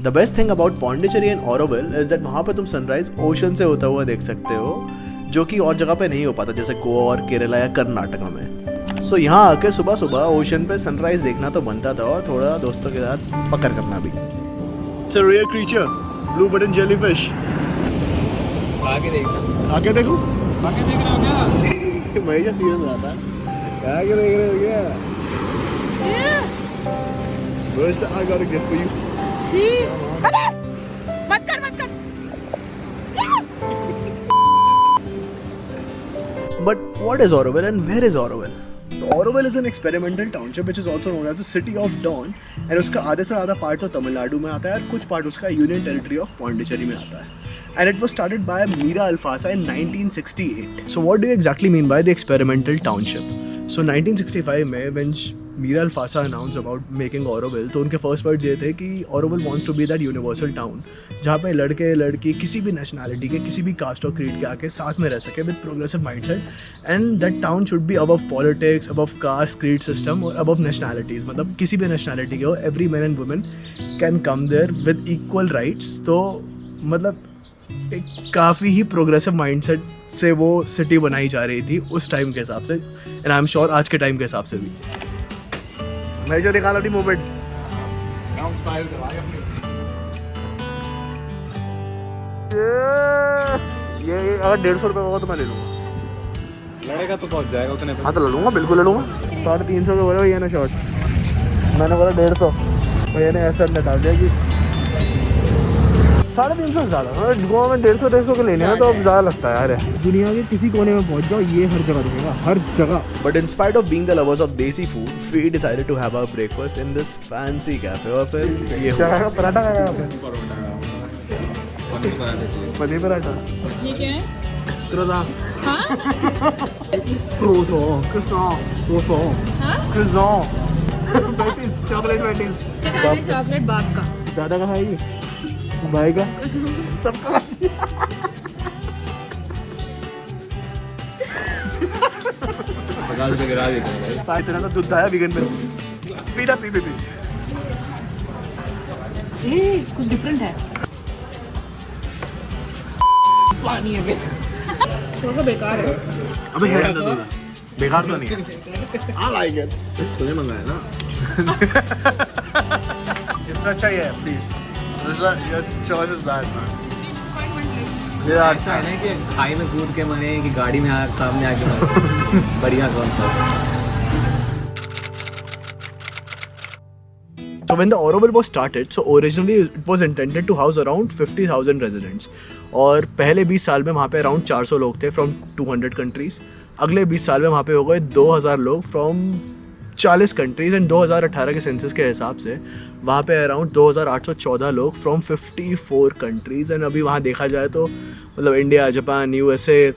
The best thing about Pondicherry and Auroville is that वहाँ पे तुम सनराइज ओशन से होता हुआ देख सकते हो, जो कि और जगह पे नहीं हो पाता, जैसे गोवा और केरला या कर्नाटका में। सो यहाँ आके सुबह सुबह ओशन पे सनराइज देखना तो बनता था, और थोड़ा दोस्तों के साथ पकड़ करना भी। It's a rare creature, blue button jellyfish. आगे देखो, आगे देखो, आगे देख रहे हो क्या? मैं क्या सीरियस आता है, आगे देख रहे हो क्या? Bro, I got a gift for you. छी, अबे मत कर मत कर। But what is Auroville and where is Auroville? Auroville is an experimental township which is also known as the City of Dawn, and उसका आधे से ज़्यादा पार्ट तो तमिलनाडु में आता है और कुछ पार्ट उसका यूनियन टेरिटरी ऑफ पौंडीचेरी में आता है। And it was started by Mira Alfasa in 1968. So what do you exactly mean by the experimental township? So 1965 में when Mira Alfasa announced about making Auroville, तो उनके फर्स्ट वर्ड्स ये थे कि Auroville wants to be that universal town जहाँ पे लड़के लड़की किसी भी नेशनैलिटी के, किसी भी कास्ट और क्रीड के आके साथ में रह सके with progressive mindset, and that town should be above politics, above caste creed system और अबव नेशनैलिटीज़। मतलब किसी भी नेशनैलिटी के हो, every man and women can come there with equal rights. तो मतलब एक काफ़ी ही प्रोग्रेसिव माइंडसेट से वो सिटी बनाई जा रही थी उस टाइम के हिसाब से, एंड आई एम श्योर आज के टाइम के हिसाब से भी। मैं जो निकाला थी मोमेंट ये अगर 150 रुपये होगा तो मैं ले लूँगा। लड़ेगा तो पहुंच जाएगा उतने। हाँ तो ले लूँगा, बिल्कुल ले लूँगा। 350 के बोले भैया ना शॉर्ट्स, मैंने बोला 150, भैया ने ऐसा लटा दिया कि 350 से ज़्यादा। गोवा में 150 के लेने में तो अब ज़्यादा लगता है यार। दुनिया के किसी कोने में पहुंच जाओ, ये हर जगह दिखेगा, हर जगह। But in spite of being the lovers of desi food, we decided to have our breakfast in this fancy cafe. और फिर ये पराठा खाया आपने? पनीर पराठा। ये क्या है? क्रोसान। हाँ? Chocolate waiting. चॉकलेट बाप का। दादा का खाएगी, भाई का, सबका। बगाल से गिरा देते हैं भाई। इतना तो दूध आया वीगन में, पीना पी। ये कुछ डिफरेंट है। पानी है थोड़ा सा बेकार है। अबे है अंदर दूध, बेकार तो नहीं है। I like it। तूने मंगाया ना? जितना अच्छा ही है please. Your choice is bad, man. ये ऐसा है ना कि खाई में कूद के मरे कि गाड़ी में सामने आके मरे। बढ़िया कौन सा? So when the Auroville was started, so originally it was intended to house around 50,000 residents. और पहले 20 साल में वहाँ पे अराउंड 400 लोग थे फ्रॉम 200 कंट्रीज़। अगले 20 साल में वहाँ पे हो गए 2000 लोग फ्रॉम 40 कंट्रीज़, एंड 2018 के सेंसस के हिसाब से वहाँ पे अराउंड 2814 लोग फ्रॉम 54 कंट्रीज़। एंड अभी वहाँ देखा जाए तो मतलब India, Japan, USA,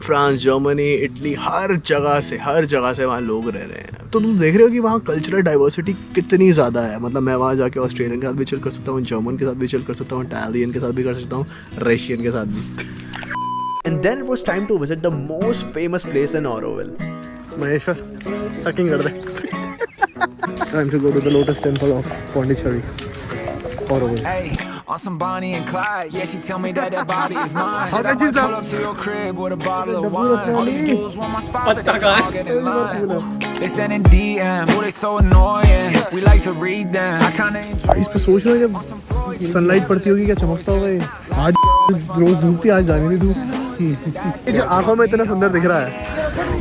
France, Germany, Italy, हर जगह से वहाँ लोग रह रहे हैं। तो तुम देख रहे हो कि वहाँ कल्चरल डाइवर्सिटी कितनी ज़्यादा है। मतलब मैं वहाँ जाके ऑस्ट्रेलियन के साथ भी चिल कर सकता हूँ, जर्मन के साथ भी चिल कर सकता हूँ, इटालियन के साथ भी कर सकता हूँ, रशियन के साथ भी। And then it was time to visit the most famous place in Auroville. Maheshwar, sucking कर दे। Time to go to the Lotus Temple of Pondicherry, Auroville. Hey, on some Bonnie and Clyde, yeah, she tell me that body is mine. Said I might pull up to your crib with a bottle of wine. All these dudes want my spot, but they all get in line. They sending DM, oh they so annoying. We like to read them. I kinda enjoy. इस पे सोच रहे हो जब sunlight पड़ती होगी क्या चमकता होगा ये। आज रोज धूप थी, आज जाने नहीं धूप। ये जो आंखों में इतना सुंदर दिख रहा है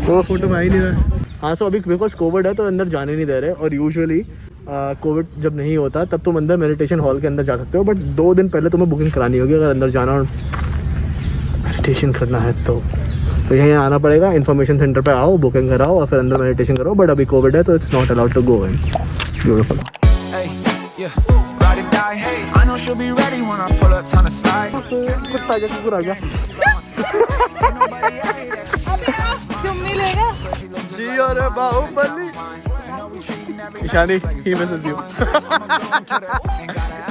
वो फोटो में आ ही नहीं रहा। हाँ, सो अभी बिकॉज कोविड है तो अंदर जाने नहीं दे रहे, और यूजुअली कोविड जब नहीं होता तब तुम अंदर मेडिटेशन हॉल के अंदर जा सकते हो, बट 2 दिन पहले तुम्हें बुकिंग करानी होगी अगर अंदर जाना और मेडिटेशन करना है तो यहाँ आना पड़ेगा। इन्फॉर्मेशन सेंटर पे आओ, बुकिंग कराओ और फिर अंदर मेडिटेशन करो, बट अभी कोविड है तो it's not allowed to go in. Beautiful. कुत्ता आ गया। क्यों मिलेगा? जी अरे Baahubali. Ishani, he misses you।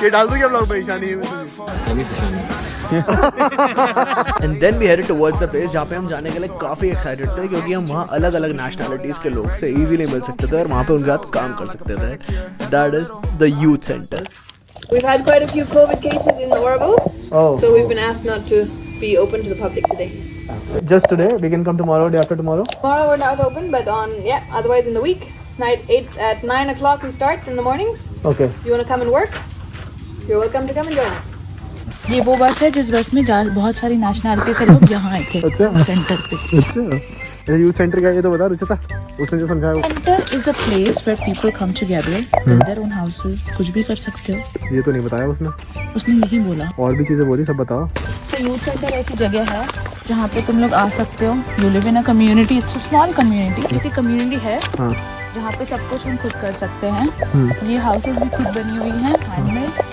ये डाल दूँ क्या ब्लॉग में? Ishani, he misses you। And then we headed towards the place जहाँ पे हम जाने के लिए काफ़ी एक्साइटेड थे, क्योंकि हम वहाँ अलग अलग नेशनैलिटीज़ के लोग से इजीली मिल सकते थे और वहाँ पे उनके साथ काम कर सकते थे। That is the youth center। We've had quite a few COVID cases in Oroville, Oh. so we've been asked not to be open to the public today. Just today? We can come tomorrow, day after tomorrow? Tomorrow we're not open, but otherwise in the week, at 9 o'clock we start in the mornings. Okay. If you want to come and work, you're welcome to come and join us. ये वो बस है जिस बस में बहुत सारी nationality से लोग यहाँ आए थे अच्छा। सेंटर पे। अच्छा, यूथ सेंटर का ये तो बता रुचिता, उसने जो समझाया वो। Centre is a place where people come together, build their own houses, कुछ भी कर सकते हो। ये तो नहीं बताया उसने। उसने यही बोला। और भी चीजें बोली, सब बताओ। तो यूथ सेंटर ऐसी जगह है जहाँ पे तुम लोग आ सकते हो। You live in a community, it's a small community, ऐसी कम्युनिटी है हाँ। जहाँ पे सब कुछ हम खुद कर सकते हैं। ये हाउसेस भी खुद बनी हुई हैं, हैंडमेड।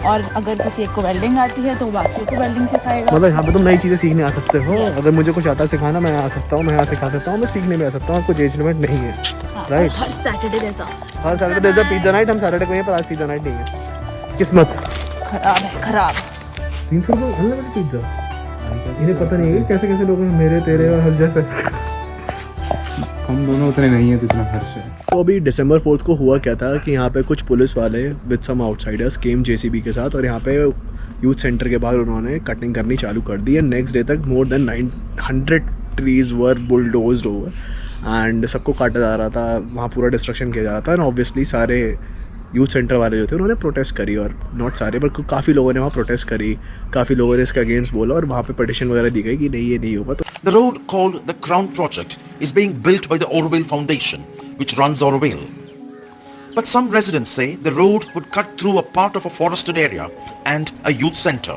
और अगर किसी एक को वेल्डिंग आती है तो बाकी को वेल्डिंग सिखाएगा। मतलब यहाँ पे तुम नई चीजें सीखने आ सकते हो। अगर मुझे कुछ आता सिखाना, मैं आ सकता हूँ, मैं यहाँ सिखा सकता हूँ, मैं सीखने भी आ सकता हूँ। कुछ एज लिमिट नहीं है, राइट? हर सैटरडे जैसा। हर सैटरडे जैसा पिज्जा नाइट। हम सैटरडे को हैं, पर आज पिज्जा नाइट नहीं है। किस्मत खराब है, खराब। 300 रुपये अनलिमिटेड पिज्जा। इन्हें पता नहीं है कैसे कैसे लोग हैं, मेरे तेरे और हर जैसे। हम दोनों उतने नहीं हैं जितना हर्ष है। तो अभी December 4 को हुआ क्या था कि यहाँ पे कुछ पुलिस वाले with some outsiders came JCB के साथ, और यहाँ पे यूथ सेंटर के बाहर उन्होंने कटिंग करनी चालू कर दी। एंड नेक्स्ट डे तक more than 900 trees were bulldozed over and सबको काटा जा रहा था, वहाँ पूरा डिस्ट्रक्शन किया जा रहा था। एंड ऑब्वियसली सारे यूथ सेंटर वाले जो थे उन्होंने प्रोटेस्ट करी, और नॉट सारे पर काफ़ी लोगों ने वहाँ प्रोटेस्ट करी, काफ़ी लोगों ने इसके अगेंस्ट बोला, और वहाँ पे पिटिशन वगैरह दी गई कि नहीं ये नहीं होगा। तो The road called the Crown Project is being built by the Oroville Foundation, which runs Oroville. But some residents say the road would cut through a part of a forested area and a youth center.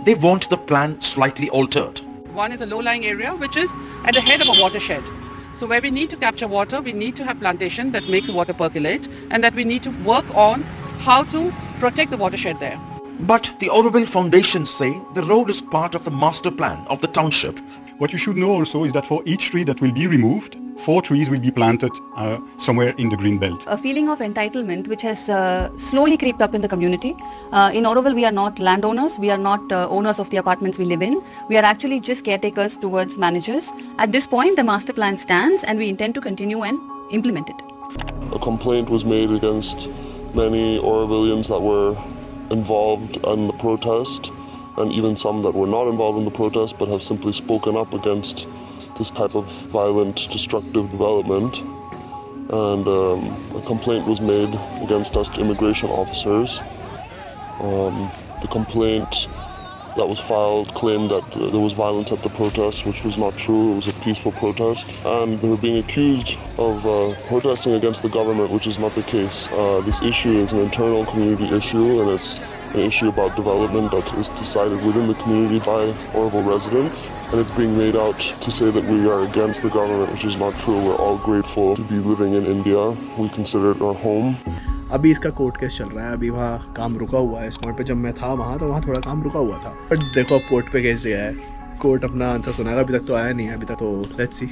They want the plan slightly altered. One is a low-lying area which is at the head of a watershed. So where we need to capture water, we need to have plantation that makes the water percolate, and that we need to work on how to protect the watershed there. But the Oroville Foundation say the road is part of the master plan of the township. What you should know also is that for each tree that will be removed, 4 trees will be planted somewhere in the green belt. A feeling of entitlement which has slowly crept up in the community. In Oroville, we are not landowners. We are not owners of the apartments we live in. We are actually just caretakers towards managers. At this point, the master plan stands and we intend to continue and implement it. A complaint was made against many Orovillians that were involved in the protest, and even some that were not involved in the protest but have simply spoken up against this type of violent, destructive development. And a complaint was made against us to immigration officers. The complaint that was filed claimed that there was violence at the protest, which was not true. It was a peaceful protest, and they were being accused of protesting against the government, which is not the case. This issue is an internal community issue, and it's an issue about development that is decided within the community by Oroville residents, and it's being made out to say that we are against the government, which is not true. We're all grateful to be living in India. We consider it our home. अभी इसका court case चल रहा है, अभी वहाँ काम रुका हुआ है। इस पॉइंट पे जब मैं था वहाँ, तो वहाँ थोड़ा काम रुका हुआ था, बट देखो अब कोर्ट पे केस गया है, कोर्ट अपना आंसर सुनाएगा। अभी तक तो आया नहीं है, अभी तक तो लेट्स सी,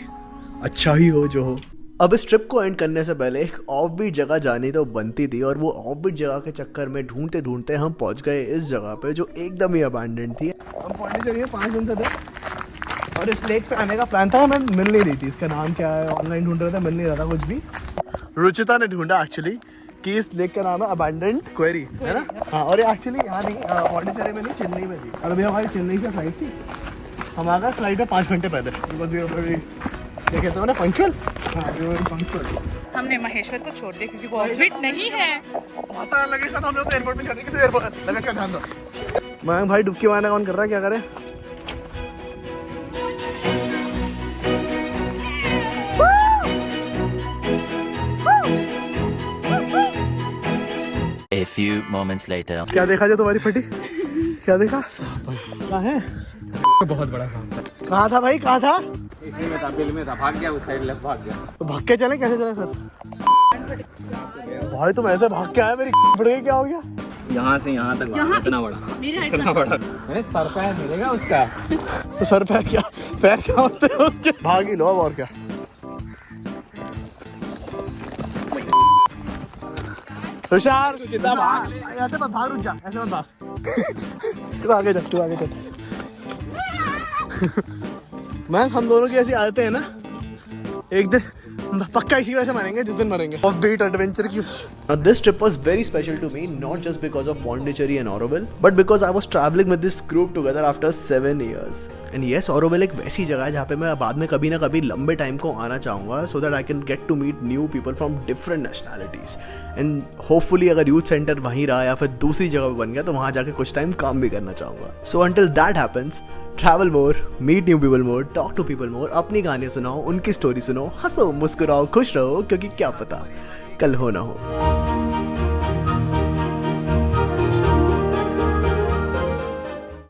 अच्छा ही हो जो हो। अब इस ट्रिप को एंड करने से पहले एक ऑफबीट जगह जानी तो बनती थी, और वो ऑफबीट जगह के चक्कर में ढूंढते ढूंढते हम पहुंच गए इस जगह पे जो एकदम ही अबैंडन थी। हम पौंडीचेरी 5 दिन से थे, और इस लेक पे आने का प्लान था, मैं मिल नहीं रही थी। इसका नाम क्या है, ऑनलाइन ढूंढ रहे थे, मिल नहीं रहा था कुछ भी। रुचिता ने ढूंढा एक्चुअली कि इस लेक का नाम है अबैंडन्ड क्वेरी, है ना? हाँ, और ये एक्चुअली यहाँ नहीं, पौंडीचेरी में नहीं, चेन्नई में थी। और अभी हमारी चेन्नई से फ्लाइट थी, हम आ गए फ्लाइट में 5 घंटे पहले, बिकॉज वी कहते हो ना पंक्चुअल। हमने महेश्वर को छोड़ दिया क्योंकि वो ऑफबीट नहीं है। बहुत सारा लगेज था, हम लोग एयरपोर्ट पे छोड़ दिया। कितने एयरपोर्ट लगेज का ध्यान दो। मैं भाई डुबकी मारने कौन कर रहा है, क्या करें? A few moments later. क्या देखा जो तुम्हारी फटी? क्या देखा? कहाँ है? बहुत बड़ा सांप था। कहाँ था भाई, कहाँ था? इसी में था, बिल में था, भाग गया उस साइड, लेफ्ट भाग गया। तो भाग के चले, कैसे चले फिर? भाई तुम ऐसे भाग के आए, मेरी फट गई, क्या हो गया? यहाँ से यहाँ तक भागा, इतना बड़ा, इतना बड़ा। अरे सर पैर मिलेगा उसका। तो सर पैर क्या, पैर क्या होते हैं उसके? भाग ही लो अब, और क्या। तुषार ऐसे मत भाग, रुक जा, ऐसे मत भाग। तू आगे चल, तू आगे चल। मैं हम दोनों की ऐसी आदतें हैं ना, एक दिन पक्का इसी वजह से मरेंगे जिस दिन मरेंगे ऑफ बीट एडवेंचर की। Now this trip was very special to me, not just because of Pondicherry and Auroville, but because I was traveling with this group together after 7 years. And yes, Auroville एक वैसी जगह है जहाँ पे मैं बाद में कभी ना कभी लंबे टाइम को आना चाहूँगा, so that I can get to meet new people from different nationalities. And hopefully अगर यूथ सेंटर वहीं रहा या फिर दूसरी जगह पे बन गया तो वहाँ जाके कुछ टाइम काम भी करना चाहूँगा. So until that happens, travel more, meet new people more, talk to people more, अपनी कहानी सुनाओ, उनकी स्टोरी सुनो, हंसो, मुस्कुराओ, खुश रहो, क्योंकि क्या पता कल हो ना हो.